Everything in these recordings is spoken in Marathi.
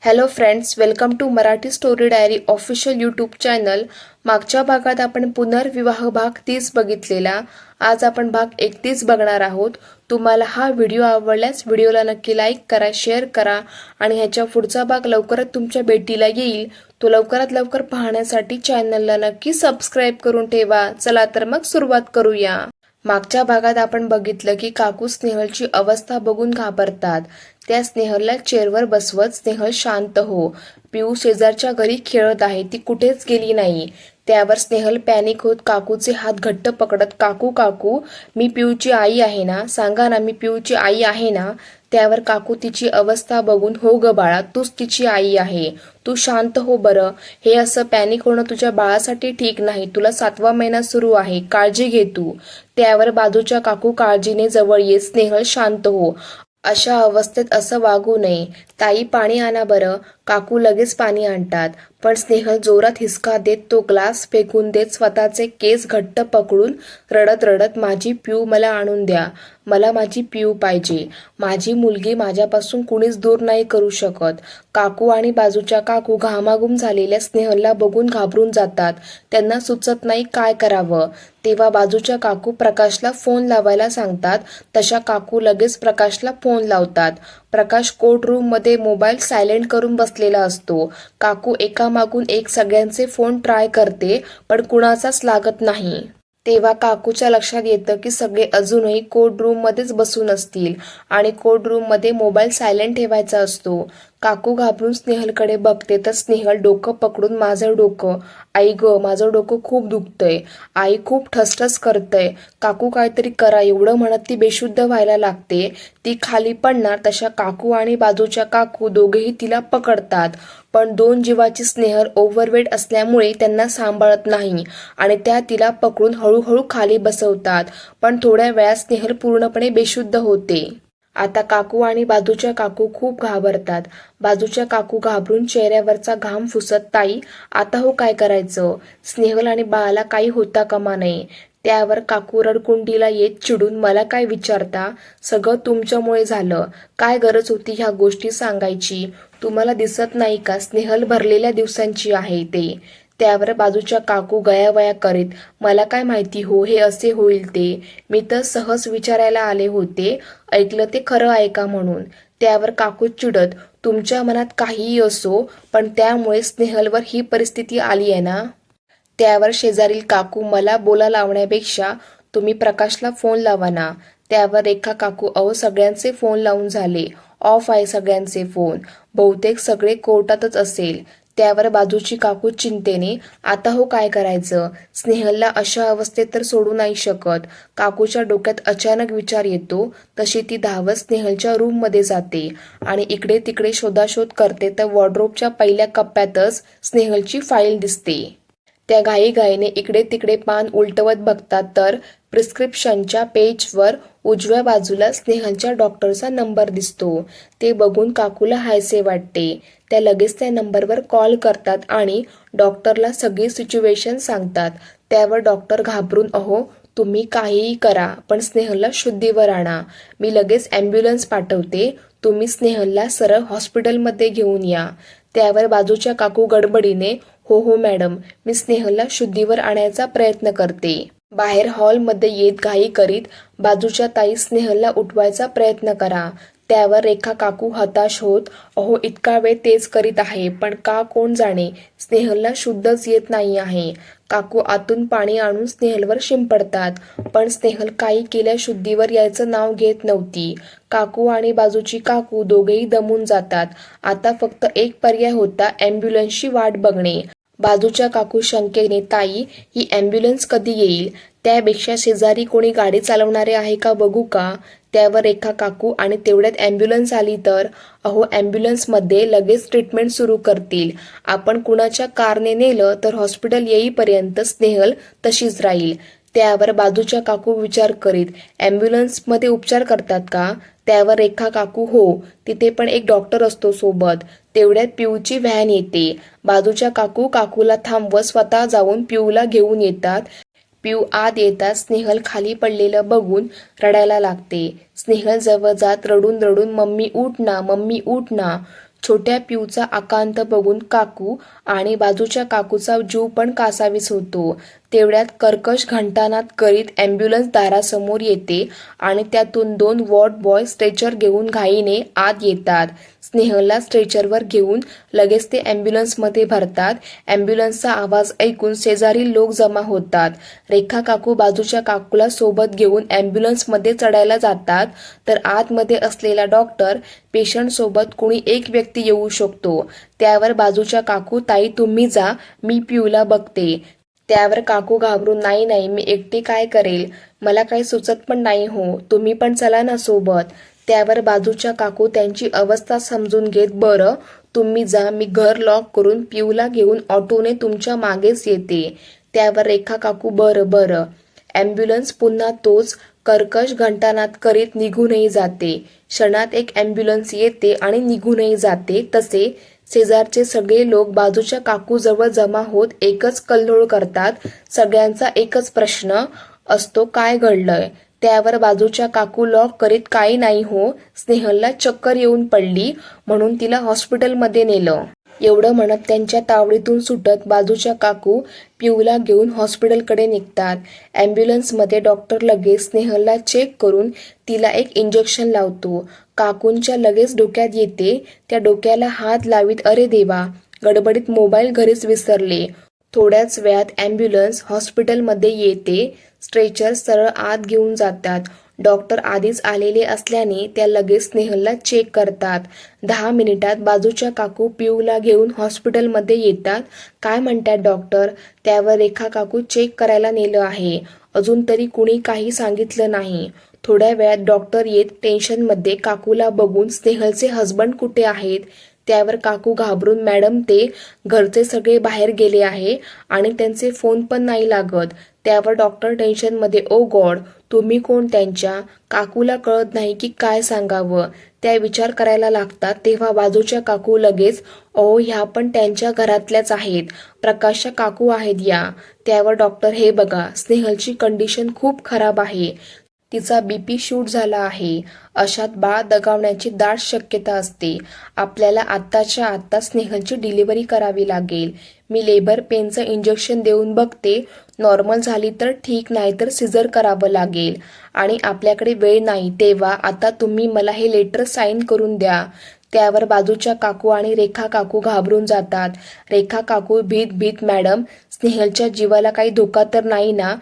Hello friends, welcome to Marathi story diary official YouTube channel. मागच्या भागात आपण पुनर्विवाह भाग 30 बघितलेला. आज आपण भाग 31 बघणार आहोत. तुम्हाला हा व्हिडिओ आवडल्यास व्हिडिओला नक्की लाईक करा, शेअर करा आणि ह्याच्या पुढचा भाग लवकरच तुमच्या भेटीला येईल. तो लवकरात लवकर पाहण्यासाठी चॅनलला नक्की सबस्क्राईब करून ठेवा. चला तर मग सुरुवात करूया. मागच्या भागात आपण बघितलं की काकू स्नेहलची अवस्था बघून घाबरतात. त्या स्नेहलला चेअरवर बसवत, स्नेहल शांत हो, पिऊ शेजारच्या घरी खेळत आहे, ती कुठेच गेली नाही. त्यावर स्नेहल पॅनिक होत काकूचे हात घट्ट पकडत, काकू काकू मी पिऊची आई आहे ना, सांगा ना, मी पिऊची आई आहे ना. त्यावर काकू तिची अवस्था बघून, हो ग बाळा, तूच तिची आई आहे, तू शांत हो बरं. हे असं पॅनिक होणं तुझ्या बाळासाठी ठीक नाही. तुला 7वा महिना सुरू आहे, काळजी घे तू. त्यावर बाजूच्या काकू काळजीने जवळ येत, स्नेहल शांत हो, अशा अवस्थेत असं वागू नये. ताई पाणी आणा बरं. काकू लगेच पाणी आणतात. पण स्नेहल जोरात हिसका देत तो ग्लास फेकून देत स्वतःचे केस घट्ट पकडून रडत रडत, माझी पिऊ मला आणून द्या, मला माझी पिऊ पाहिजे, माझी मुलगी माझ्यापासून कुणीच दूर नाही करू शकत. काकू आणि बाजूच्या काकू घामाघूम झालेल्या स्नेहलला बघून घाबरून जातात. त्यांना सुचत नाही काय करावं. तेव्हा बाजूच्या काकू प्रकाशला फोन लावायला सांगतात. तशा काकू लगेच प्रकाशला फोन लावतात. प्रकाश कोर्ट रूम मध्ये मोबाईल सायलेंट करून बसलेला असतो. काकू एकामागून एक सगळ्यांचे फोन ट्राय करते, पण कुणाचाच लागत नाही. तेव्हा काकूच्या लक्षात येतं की सगळे अजूनही कोर्ट रूम मध्येच बसून असतील आणि कोर्ट रूम मध्ये मोबाईल सायलेंट ठेवायचा असतो. काकू घाबरून स्नेहलकडे बघते तर स्नेहल डोकं पकडून, माझं डोकं, आई ग, माझं डोकं खूप दुखतंय, आई खूप ठसठस करतंय, काकू काहीतरी करा, एवढं म्हणत ती बेशुद्ध व्हायला लागते. ती खाली पडणार तशा काकू आणि बाजूच्या काकू दोघेही तिला पकडतात. पण 2 जीवाची स्नेहल ओव्हरवेट असल्यामुळे त्यांना सांभाळत नाही आणि त्या तिला पकडून हळूहळू खाली बसवतात. पण थोड्या वेळात स्नेहल पूर्णपणे बेशुद्ध होते. आता काकू आणि बाजूच्या काकू खूप घाबरतात. बाजूच्या काकू घाबरून चेहऱ्यावरचा घाम पुसत, ताई आता हो काय करायचं, स्नेहल आणि बाळाला काही होता कामा नये. त्यावर काकू रडकुंडीला येत चिडून, मला काय विचारता, सगळं तुमच्यामुळे झालं, काय गरज होती ह्या गोष्टी सांगायची, तुम्हाला दिसत नाही का स्नेहल भरलेल्या दिवसांची आहे ते. त्यावर बाजूच्या काकू गयावया करीत, मला काय माहिती हो हे असे होईल ते, मी तर सहज विचारायला आले होते, ऐकलं ते खरं आहे का म्हणून. त्यावर काकू चिडत, तुमच्या मनात काहीही असो, पण त्यामुळे स्नेहलवर ही परिस्थिती आली आहे ना. त्यावर शेजारील काकू, मला बोला लावण्यापेक्षा तुम्ही प्रकाशला फोन लावा ना. त्यावर रेखा काकू, अहो सगळ्यांचे फोन लावून झाले, ऑफ आहे सगळ्यांचे फोन, बहुतेक सगळे कोर्टातच असेल. त्यावर बाजूची काकू चिंतेने, आता हो काय करायचं, स्नेहलला अशा अवस्थेत तर सोडू नाही शकत. काकूच्या डोक्यात अचानक विचार येतो. तशी ती धावत स्नेहलच्या रूममध्ये जाते आणि इकडे तिकडे शोधाशोध करते तर वॉर्डरोबच्या पहिल्या कप्प्यातच स्नेहलची फाईल दिसते. त्या घाईघाईने इकडे तिकडे पान उलटवत बघतात तर प्रिस्क्रिप्शनच्या पेजवर उजव्या बाजूला स्नेहलच्या डॉक्टरचा नंबर दिसतो. ते बघून काकूला हायसे वाटते. त्या लगेच त्या नंबरवर कॉल करतात आणि डॉक्टरला सगळी सिच्युएशन सांगतात. त्यावर डॉक्टर घाबरून, अहो तुम्ही काहीही करा पण स्नेहलला शुद्धीवर आणा, मी लगेच ॲम्ब्युलन्स पाठवते, तुम्ही स्नेहलला सरळ हॉस्पिटलमध्ये घेऊन या. त्यावर बाजूच्या काकू गडबडीने, हो हो मॅडम, मी स्नेहलला शुद्धीवर आणायचा प्रयत्न करते. बाहेर हॉलमध्ये येत घाई करीत, बाजूच्या ताई स्नेहलला उठवायचा प्रयत्न करा. त्यावर रेखा काकू हताश होत, अहो इतका वेळ तेच करीत आहे पण का कोण जाणे, स्नेहलला शुद्धच येत नाही आहे. काकू आतून पाणी आणून स्नेहलवर शिंपडतात पण स्नेहल काही केल्या शुद्धीवर यायचं नाव घेत नव्हती. काकू आणि बाजूची काकू दोघेही दमून जातात. आता फक्त एक पर्याय होता, ॲम्ब्युलन्सची वाट बघणे. बाजूच्या काकू शंकेने, ताई ही ॲम्ब्युलन्स कधी येईल, त्यापेक्षा शेजारी कोणी गाडी चालवणारे आहे का बघू का. त्यावर रेखा काकू, आणि तेवढ्यात ॲम्ब्युलन्स आली तर, अहो ॲम्ब्युलन्समध्ये लगेच ट्रीटमेंट सुरू करतील, आपण कुणाच्या कारने नेलं तर हॉस्पिटल येईपर्यंत स्नेहल तशीच राहील. त्यावर बाजूच्या काकू विचार करीत, ॲम्ब्युलन्समध्ये उपचार करतात का. त्यावर रेखा काकू, हो, तिथे पण एक डॉक्टर असतो सोबत. तेवढ्यात पिऊची व्हॅन येते. बाजूच्या काकू काकूला थांबवत स्वतः जाऊन पिऊला घेऊन येतात. पिऊ आत येताच स्नेहल खाली पडलेलं बघून रडायला लागते. स्नेहल जवळ जात रडून रडून, मम्मी उठ ना, मम्मी उठ ना. छोट्या पिऊचा आकांत बघून काकू आणि बाजूच्या काकूचा जीव पण कासावीस होतो. तेवढ्यात कर्कश घंटानाद करीत ॲम्ब्युलन्स दारासमोर येते आणि त्यातून 2 वॉर्ड बॉय स्ट्रेचर घेऊन घाईने आत येतात. स्नेहलला स्ट्रेचरवर घेऊन लगेच ते ॲम्ब्युलन्समध्ये भरतात. ॲम्ब्युलन्सचा आवाज ऐकून शेजारी लोक जमा होतात. रेखा काकू बाजूच्या काकूला सोबत घेऊन ॲम्ब्युलन्समध्ये चढायला जातात, तर आतमध्ये असलेला डॉक्टर पेशंटसोबत कुणी एक व्यक्ती येऊ शकतो. त्यावर बाजूच्या काकू, ताई तुम्ही जा, मी पिऊला बघते. त्यावर काकू घाबरून, नाही नाही, मी एकटी काय करेल, मला काही सुचत पण नाही हो, तुम्ही पण चला ना सोबत. त्यावर बाजूच्या काकू त्यांची अवस्था समजून घेत, बरं तुम्ही जा, मी घर लॉक करून पिऊला घेऊन ऑटोने तुमच्या मागेच येते. त्यावर रेखा काकू, बरं बरं. ॲम्ब्युलन्स पुन्हा तोच कर्कश घंटानाद करीत निघूनही जाते. क्षणात एक ॲम्ब्युलन्स येते आणि निघूनही जाते. तसे शेजारचे सगळे लोक बाजूच्या काकूजवळ जमा होत एकच कल्लोळ करतात. सगळ्यांचा एकच प्रश्न असतो, काय घडलंय? त्यावर बाजूच्या काकू लॉक करीत, काही नाही हो, स्नेहलला चक्कर येऊन पडली म्हणून तिला हॉस्पिटलमध्ये नेलं. एवढं म्हणत त्यांच्या तावडीतून सुटत बाजूच्या काकू पिऊला घेऊन हॉस्पिटलकडे निघतात. ॲम्ब्युलन्समध्ये डॉक्टर लगेच स्नेहलला चेक करून तिला एक इंजेक्शन लावतो. काकूंच्या लगेच डोक्यात येते. त्या डोक्याला हात लावीत, अरे देवा, गडबडीत मोबाईल घरीच विसरले. थोड्याच वेळात ॲम्ब्युलन्स हॉस्पिटलमध्ये येते. स्ट्रेचर सरळ आत घेऊन जातात. डॉक्टर आधीच आलेले असल्याने त्या लगेच स्नेहलला चेक करतात. 10 मिनिटात बाजूच्या काकू पिऊला घेऊन हॉस्पिटलमध्ये येतात. काय म्हणतात डॉक्टर? त्यावर रेखा काकू, चेक करायला नेलं आहे, अजून तरी कुणी काही सांगितलं नाही. थोड्या वेळात डॉक्टर येत टेन्शनमध्ये काकूला बघून, स्नेहलचे हसबंड कुठे आहेत? त्यावर काकू घाबरून, मॅडम ते घरचे सगळे बाहेर गेले आहे आणि त्यांचे फोन पण नाही लागत. त्यावर डॉक्टर टेन्शनमध्ये, ओ गॉड, तुम्ही कोण त्यांच्या? काकूला कळत नाही की काय सांगावं. त्या विचार करायला लागतात. तेव्हा बाजूच्या काकू लगेच, अहो ह्या पण त्यांच्या घरातल्याच आहेत, प्रकाशच्या काकू आहेत या. त्यावर डॉक्टर, हे बघा, स्नेहलची कंडिशन खूप खराब आहे, तिचा BP शूट झाला आहे. अशात बाळ दगावण्याची दाट शक्यता असते. आपल्याला आत्ताच्या आत्ता स्नेहलची डिलिव्हरी करावी लागेल. मी लेबर पेनचं इंजेक्शन देऊन बघते, नॉर्मल झाली तर ठीक, नाही तर सिझर करावं लागेल आणि आपल्याकडे वेळ नाही. तेव्हा आता तुम्ही मला हे लेटर साईन करून द्या. त्यावर बाजूच्या काकू आणि रेखा काकू घाबरून जातात. रेखा काकू भीत भीत, मॅडम स्नेहलच्या जीवाला काही धोका तर नाही ना?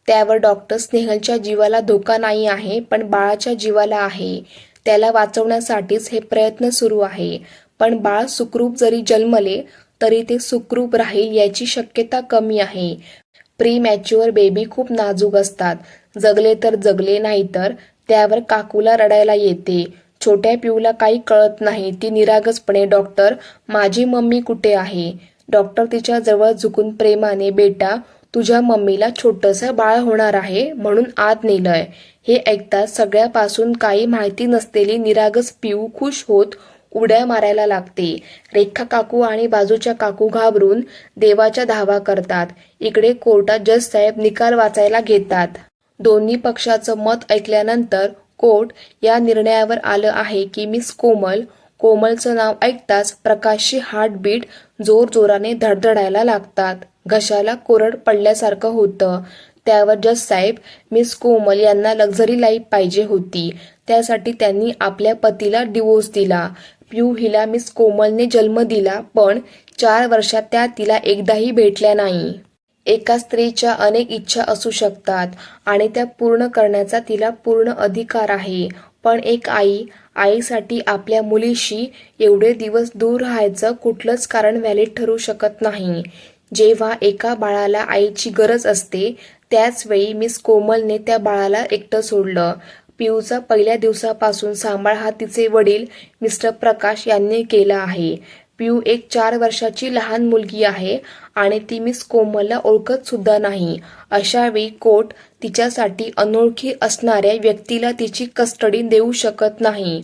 त्यावर डॉक्टर, स्नेहलच्या जीवाला धोका नाही आहे, पण बाळाच्या जीवाला आहे. त्याला वाचवण्यासाठीच हे प्रयत्न सुरू आहे. पण बाळ सुखरूप जरी जन्मले तरी ते सुखरूप राहील याची शक्यता कमी आहे. प्री मॅच्युअर बेबी खूप नाजूक असतात, जगले तर जगले, नाहीतर. त्यावर काकूला रडायला येते. छोट्या पिऊला काही कळत नाही. ती निरागसपणे, डॉक्टर माझी मम्मी कुठे आहे? डॉक्टर तिच्या जवळ झुकून प्रेमाने, बेटा तुझ्या मम्मीला छोटंसं बाळ होणार आहे म्हणून आत नेलंय. हे ऐकताच सगळ्यापासून काही माहिती नसलेली निरागस पिऊ खुश होत उड्या मारायला लागते. रेखा काकू आणि बाजूच्या काकू घाबरून देवाच्या धावा करतात. इकडे कोर्टात जज साहेब निकाल वाचायला घेतात. दोन्ही पक्षाचं मत ऐकल्यानंतर कोर्ट या निर्णयावर आलं आहे की मिस कोमलचं नाव ऐकताच प्रकाशची हार्टबीट जोरजोराने धडधडायला लागतात. घशाला कोरड पडल्यासारखं होतं. त्यावर जज साहेब, मिस कोमल यांना लक्झरी लाईफ पाहिजे होती, त्यासाठी त्यांनी आपल्या पतीला डिवोर्स दिला. पिऊ हिला मिस कोमलने जन्म दिला, पण 4 वर्षात त्या तिला एकदाही भेटल्या नाही. एका स्त्रीच्या अनेक इच्छा असू शकतात आणि त्या पूर्ण करण्याचा तिला पूर्ण अधिकार आहे. पण एक आईसाठी आपल्या मुलीशी एवढे दिवस दूर राहायचं कुठलंच कारण व्हॅलिड ठरू शकत नाही. जेव्हा एका बाळाला आईची गरज असते त्याच वेळी मिस कोमलने त्या बाळाला एकटं सोडलं. पिऊचा पहिल्या दिवसापासून सांभाळ हा तिचे वडील मिस्टर प्रकाश यांनी केला आहे. पिऊ एक 4 वर्षाची लहान मुलगी आहे आणि ती मिस कोमलला ओळखत सुद्धा नाही. अशा वेळी कोर्ट तिच्यासाठी अनोळखी असणाऱ्या व्यक्तीला तिची कस्टडी देऊ शकत नाही.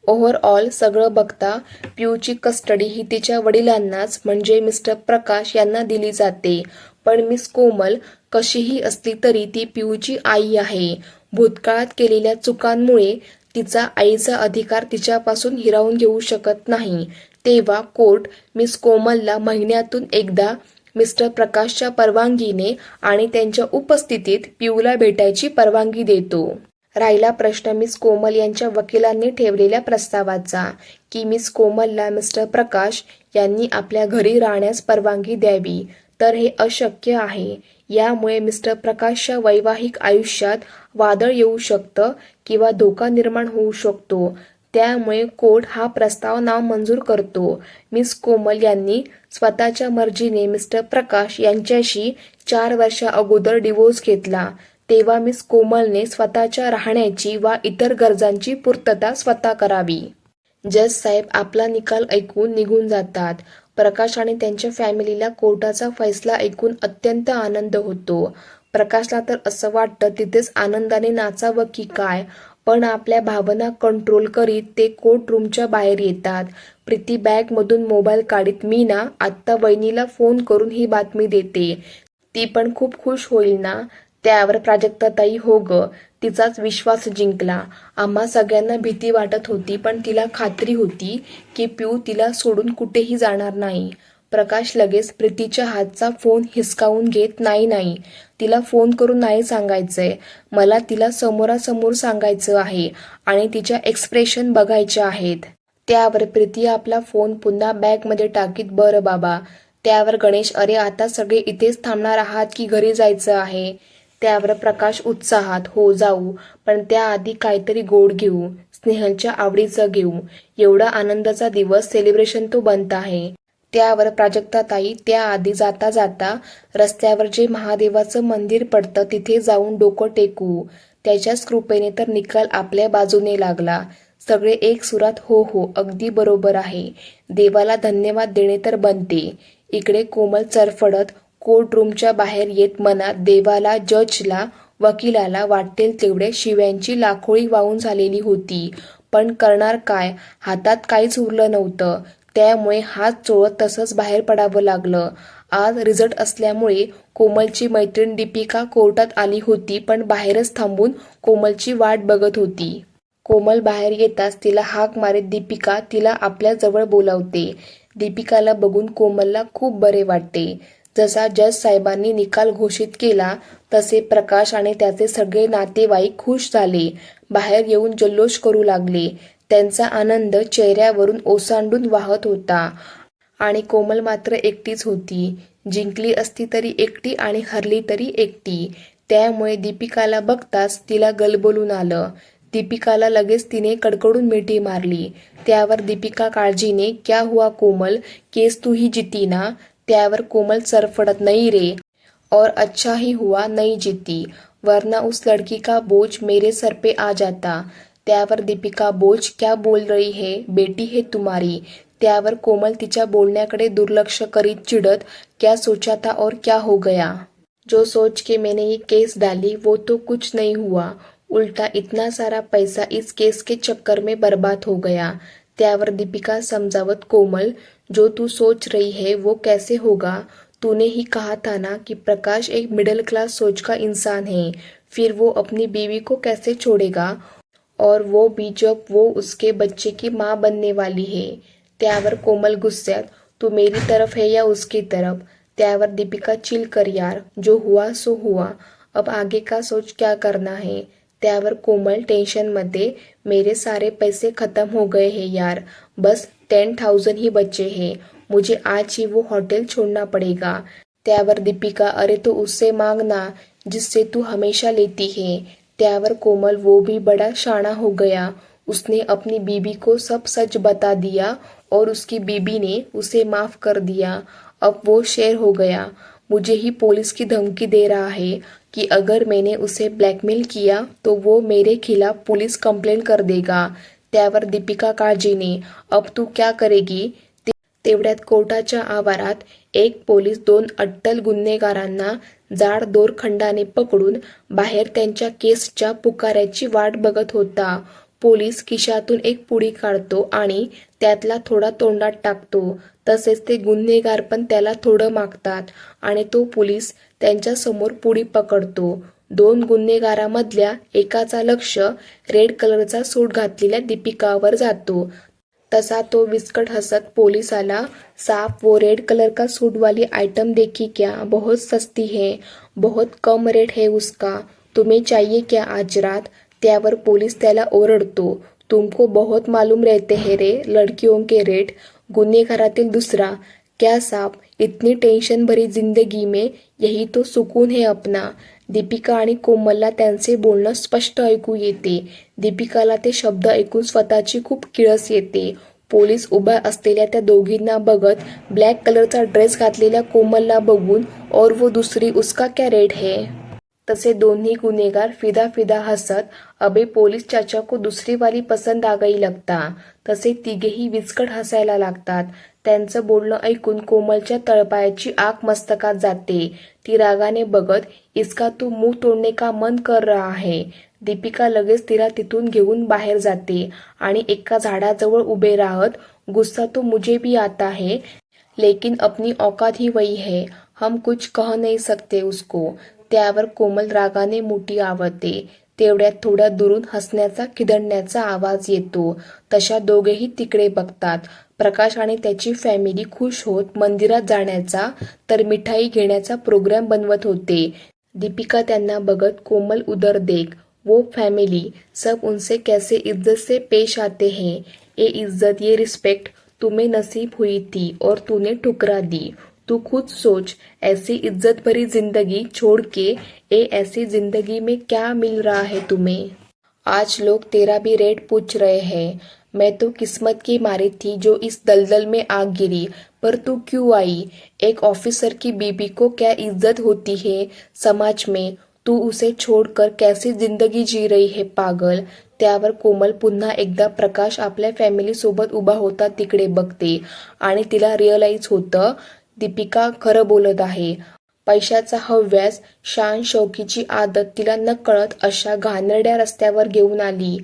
ओव्हरऑल सगळं बघता पिऊची कस्टडी ही तिच्या वडिलांनाच म्हणजे मिस्टर प्रकाश यांना दिली जाते. पण मिस कोमल कशीही असली तरी ती पिऊची आई आहे. भूतकाळात केलेल्या चुकांमुळे तिचा आईचा अधिकार तिच्यापासून हिरावून घेऊ शकत नाही. तेव्हा कोर्ट मिस कोमलला महिन्यातून एकदा मिस्टर प्रकाशच्या परवानगीने आणि त्यांच्या उपस्थितीत पिऊला भेटायची परवानगी देतो. राहिला प्रश्न मिस कोमल यांच्या वकिलांनी ठेवलेल्या प्रस्तावाचा की मिस कोमलला मिस्टर प्रकाश यांनी आपल्या घरी राहण्यास परवानगी द्यावी, तर हे अशक्य आहे. यामुळे मिस्टर प्रकाशच्या वैवाहिक आयुष्यात वादळ येऊ शकतं किंवा धोका निर्माण होऊ शकतो. त्यामुळे कोर्ट हा प्रस्ताव नामंजूर करतो. मिस कोमल यांनी स्वतःच्या मर्जीने मिस्टर प्रकाश यांच्याशी 4 वर्षा अगोदर डिवोर्स घेतला. तेव्हा मिस कोमलने स्वतःच्या राहण्याची वा इतर गरजांची पूर्तता स्वतः करावी. जज साहेब आपला निकाल ऐकून निघून जातात. प्रकाश आणि त्यांच्या फॅमिलीला कोर्टाचा फैसला ऐकून अत्यंत आनंद होतो. प्रकाशला तर असं वाटतं तिथेच आनंदाने नाचावं की काय, पण आपल्या भावना कंट्रोल करीत ते कोर्ट रूमच्या बाहेर येतात. प्रीती बॅगमधून मोबाईल काढीत मीना आत्ता वहिनीला फोन करून ही बातमी देते. ती पण खूप खुश होईल ना. त्यावर प्राजक्ताताई हो ग, तिचाच विश्वास जिंकला. आम्हा सगळ्यांना भीती वाटत होती, पण तिला खात्री होती की पिऊ तिला सोडून कुठेही जाणार नाही. प्रकाश लगेच प्रीतीच्या हातचा फोन हिसकावून घेत नाही, तिला फोन करून नाही सांगायचंय, मला तिला समोरासमोर सांगायचं आहे आणि तिच्या एक्सप्रेशन बघायचे आहेत. त्यावर प्रीती आपला फोन पुन्हा बॅगमध्ये टाकीत बरं बाबा. त्यावर गणेश अरे आता सगळे इथेच थांबणार आहात की घरी जायचं आहे. त्यावर प्रकाश उत्साहात हो जाऊ, पण त्याआधी काहीतरी गोड घेऊ, स्नेहलच्या आवडीचं घेऊ, एवढा आनंदाचा दिवस सेलिब्रेशन तो बनत आहे. त्यावर प्राजक्ताताई त्याआधी जाता जाता रस्त्यावर जे महादेवाचं मंदिर पडतं तिथे जाऊन डोकं टेकू. त्याच्याच कृपेने तर निकाल आपल्या बाजूने लागला. सगळे एक सुरात हो हो अगदी बरोबर आहे, देवाला धन्यवाद देणे तर बनते. इकडे कोमल चरफडत कोर्ट रूमच्या बाहेर येत मनात देवाला, जजला, वकिलाला वाटेल तेवढे शिव्यांची लाखोळी वाहून झालेली होती. पण करणार काय, हातात काहीच उरलं नव्हतं. त्यामुळे हात चोळत तसंच बाहेर पडावं लागलं. आज रिझल्ट असल्यामुळे कोमलची मैत्रीण दीपिका कोर्टात आली होती, पण बाहेरच थांबून कोमलची वाट बघत होती. कोमल बाहेर येताच तिला हाक मारीत दीपिका तिला आपल्या जवळ बोलावते. दीपिकाला बघून कोमलला खूप बरे वाटते. जसा जज साहेबांनी निकाल घोषित केला तसे प्रकाश आणि त्याचे सगळे नातेवाईक खुश झाले. बाहेर येऊन जल्लोष करू लागले. त्यांचा आनंद चेहऱ्यावरून ओसांडून वाहत होता. आणि कोमल मात्र एकटीच होती. जिंकली असती तरी एकटी आणि हरली तरी एकटी. त्यामुळे दीपिकाला बघताच तिला गलबलून आलं. दीपिकाला लगेच तिने कडकडून मिठी मारली. त्यावर दीपिका काळजीने क्या हुआ कोमल, केस तू ही जीती ना. त्यावर कोमल चरफडत नहीं रे, और अच्छा ही हुआ नहीं जीती, वरना उस लड़की का बोझ मेरे सर पे आ जाता. त्यावर दीपिका बोझ क्या बोल रही है, बेटी है तुम्हारी. त्यावर कोमल तिच्या बोलण्याकडे दुर्लक्ष करीत चिडत क्या सोचा था और क्या हो गया. जो सोच के मैंने ये केस डाली वो तो कुछ नहीं हुआ, उल्टा इतना सारा पैसा इस केस के चक्कर में बर्बाद हो गया. त्यावर दीपिका समझावत कोमल जो तू सोच रही है वो कैसे होगा, तूने ही कहा था ना कि प्रकाश एक मिडिल क्लास सोच का इंसान है, फिर वो अपनी बीवी को कैसे छोड़ेगा, और वो भी जब वो उसके बच्चे की माँ बनने वाली है. त्यावर कोमल गुस्स्यात तू मेरी तरफ है या उसकी तरफ. त्यावर दीपिका चिल कर यार, जो हुआ सो हुआ, अब आगे का सोच क्या करना है. त्यावर कोमल टेंशनमध्ये मेरे सारे पैसे खत्म हो गए हैं यार, बस 10,000 ही बचे हैं, मुझे आज ही वो होटल छोड़ना पड़ेगा. त्यावर दीपिका अरे तो उससे मांगना जिससे तू हमेशा लेती है. त्यावर कोमल वो भी बड़ा शाना हो गया, उसने अपनी बीबी को सब सच बता दिया और उसकी बीबी ने उसे माफ कर दिया. अब वो शेर हो गया, मुझे ही पुलिस की धमकी दे रहा है कि अगर मैंने उसे ब्लॅकमेल किया तो वो मेरे खिलाफ पुलिस कंप्लेंट कर देगा. त्यावर दीपिका काळजीने अब तू क्या करेगी. तेवढ्यात कोर्टाच्या आवारात एक पोलीस 2 अट्टल गुन्हेगारांना जाड दोरखंडाने पकडून बाहेर त्यांच्या केसच्या पुकाऱ्याची वाट बघत होता. पोलीस खिशातून एक पुडी काढतो आणि त्यातला थोडा तोंडात टाकतो. तसेच ते गुन्हेगार पण त्याला थोडं मागतात आणि तो पोलीस त्यांच्या समोर पुडी पकडतो. 2 गुन्हेगारामधल्या एकाचा लक्ष रेड कलरचा सूट घातलेल्या दीपिकावर जातो. तसा तो विस्कट हंसत पोलीस आला। साहब वो रेड कलर का सूट वाली आइटम देखी क्या, बहुत सस्ती है, बहुत कम रेट है उसका, तुम्हें चाहिए क्या आज रात। त्यावर पोलीस त्याला ओरडतो, तुमको बहुत मालूम रहते हैं रे लड़कियों के रेट। गुन्हेगारातील दुसरा, क्या साहब इतनी टेन्शन भरी जिंदगी में यही तो सुकून है अपना। दीपिका आणि कोमलला त्यांचे बोलणं स्पष्ट ऐकू येते। दीपिकाला ते शब्द ऐकून स्वतःची खूप किळस येते। पोलीस उभ्या असलेल्या त्या दोघींना बघत, ब्लॅक कलरचा ड्रेस घातलेल्या कोमलला बघून, और वो दुसरी उसका क्या रेट है। तसे दोन्ही गुन्हेगार फिदा फिदा हसत, अबे पोलीस चाचा को दूसरी वाली पसंद आ गई लगता। तसे तिघेही विचकट हसायला लागतात। त्यांचं बोलणं ऐकून कोमलच्या तळपायाची आग मस्तकात जाते। ती रागाने बघत, इसका तो मुंह तोडने का मन कर रहा है। दीपिका लगेच तिला तिथून घेऊन बाहेर जाते आणि एका झाडाजवळ उभे राहत, गुस्सा तो मुझे भी आता है, लेकिन अपनी औकात ही वही है, हम कुछ कह नहीं सकते उसको। त्यावर कोमल रागाने मोठी आवडते। तेवढ्यात थोड्या दुरून हसण्याचा खिदळण्याचा आवाज येतो। तशा दोघेही तिकडे बघतात। प्रकाश आणि त्याची फॅमिली खुश होत मंदिरात जाण्याचा तर मिठाई घेण्याचा प्रोग्राम बनवत होते। दीपिका त्यांना बघत, कोमल उधर देख, वो फैमिली सब उनसे कैसे इज्जत से पेश आते हैं। ये इज्जत ये रिस्पेक्ट तुम्हें नसीब हुई थी और तूने ठुकरा दी। तू खुद सोच, ऐसी इज्जत भरी जिंदगी छोड़ के ये ऐसी जिंदगी में क्या मिल रहा है तुम्हें। आज लोग तेरा भी रेट पूछ रहे हैं। मैं तो किस्मत की मारी थी जो इस दलदल में आ गिरी, पर तू क्यों आई। एक ऑफिसर की बीबी को क्या इज्जत होती है समाज में, तू उसे छोड़कर कैसी जिंदगी जी रही है पागल। त्यावर कोमल पुन्हा एकदा प्रकाश आपल्या फॅमिली सोबत उभा होता तिकडे बघते आणि तिला रिअलाइज होतं, दीपिका खरं बोलत आहे। पैशाचा हव्यास, शान शौकीची आदत तिला नकळत अशा घाणेरड्या रस्त्यावर घेऊन आली।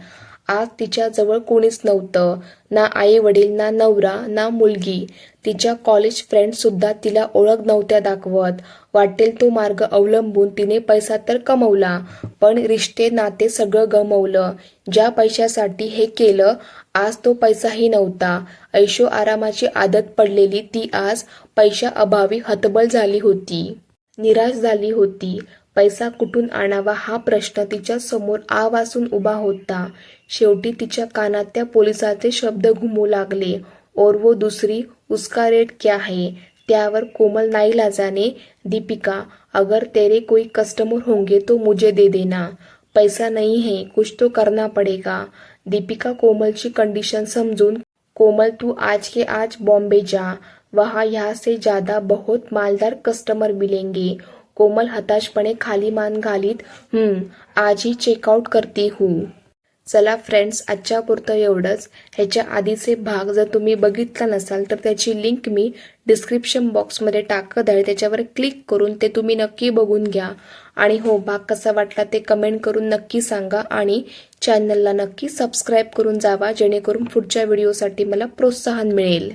आज तिच्याजवळ कोणीच नव्हतं, ना आई वडील, ना नवरा, ना मुलगी। तिच्या कॉलेज फ्रेंड सुद्धा तिला ओळख नव्हत्या दाखवत। वाटेल तो मार्ग अवलंबून तिने पैसा तर कमवला, पण रिश्ते नाते सगळं गमवलं। ज्या पैशासाठी हे केलं, आज तो पैसाही नव्हता। ऐशो आरामाची आदत पडलेली ती आज पैशाअभावी हतबल झाली होती, निराश झाली होती। पैसा कुठून आणावा हा प्रश्न तिच्या समोर आवासून उभा होता। शेवटी तिच्या कानात त्या पोलिसाचे शब्द घुमू लागले, और वो दूसरी उसका रेट क्या है। त्यावर कोमल नाईलाजाने, दीपिका अगर तेरे कोई कस्टमर होंगे तो मुझे दे देना, पैसा नहीं है कुछ तो करना पड़ेगा। दीपिका कोमलची कंडिशन समजून, कोमल तू आज के आज बॉम्बे जा, वहाँ यहाँ से ज्यादा बहुत मालदार कस्टमर मिलेंगे। कोमल हताशपणे खाली मान घालीत, आज ही चेकआउट करती हूँ। चला फ्रेंड्स, आजच्या पुरतं एवढंच। ह्याच्या आधीचे भाग जर तुम्ही बघितला नसाल तर त्याची लिंक मी डिस्क्रिप्शन बॉक्समध्ये टाकत आहे, त्याच्यावर क्लिक करून ते तुम्ही नक्की बघून घ्या। आणि हो, भाग कसा वाटला ते कमेंट करून नक्की सांगा आणि चॅनलला नक्की सबस्क्राईब करून जावा, जेणेकरून पुढच्या व्हिडिओसाठी मला प्रोत्साहन मिळेल।